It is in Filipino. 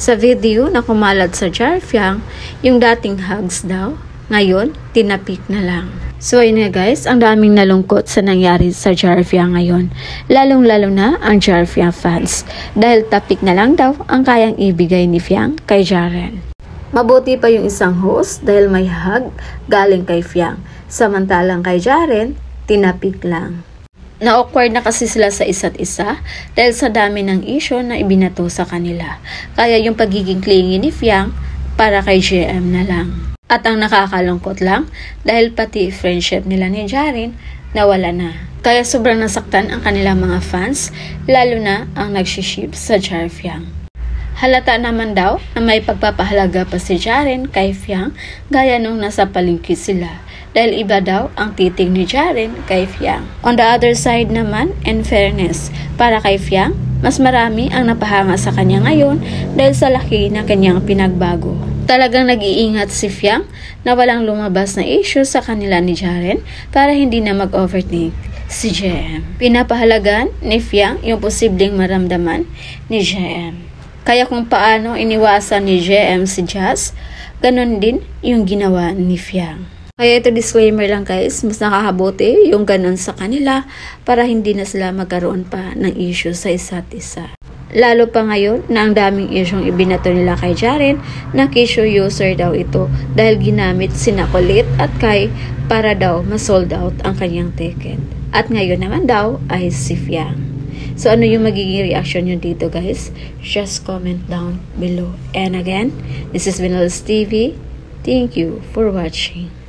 Sa video na kumalat sa Jarfiang, yung dating hugs daw, ngayon, tinapik na lang. So ayun nga guys, ang daming nalungkot sa nangyari sa Jarfiang ngayon. Lalong-lalo na ang Jarfiang fans. Dahil tapik na lang daw ang kayang ibigay ni Fiang kay Jaren. Mabuti pa yung isang host dahil may hug galing kay Fiang. Samantalang kay Jaren, tinapik lang. Na-awkward na kasi sila sa isa't isa dahil sa dami ng issue na ibinato sa kanila. Kaya yung pagiging clingy ni Fiang para kay JM na lang. At ang nakakalungkot lang dahil pati friendship nila ni Jaren nawala na. Kaya sobrang nasaktan ang kanilang mga fans, lalo na ang nagsiship sa Jarfiang. Halata naman daw na may pagpapahalaga pa si Jaren kay Fiang gaya nung nasa palengke sila. Dahil iba daw ang titig ni Jaren kay Fiang. On the other side naman, in fairness, para kay Fiang, mas marami ang napahanga sa kanya ngayon dahil sa laki ng kanyang pinagbago. Talagang nag-iingat si Fiang na walang lumabas na issue sa kanila ni Jaren para hindi na mag-overthink si JM. Pinapahalagan ni Fiang yung posibleng maramdaman ni JM. Kaya kung paano iniwasan ni JM si Jazz, ganun din yung ginawa ni Fiang. Kaya ito disclaimer lang guys, mas nakakabuti yung ganun sa kanila para hindi na sila magkaroon pa ng issue sa isa't isa. Lalo pa ngayon na ang daming isyong ibinato nila kay Jaren na Kisho user daw ito dahil ginamit sina Kulit at Kai para daw ma-sold out ang kanyang ticket. At ngayon naman daw ay si Fiang. So ano yung magiging reaction nyo dito guys? Just comment down below. And again, this is Vinales TV. Thank you for watching.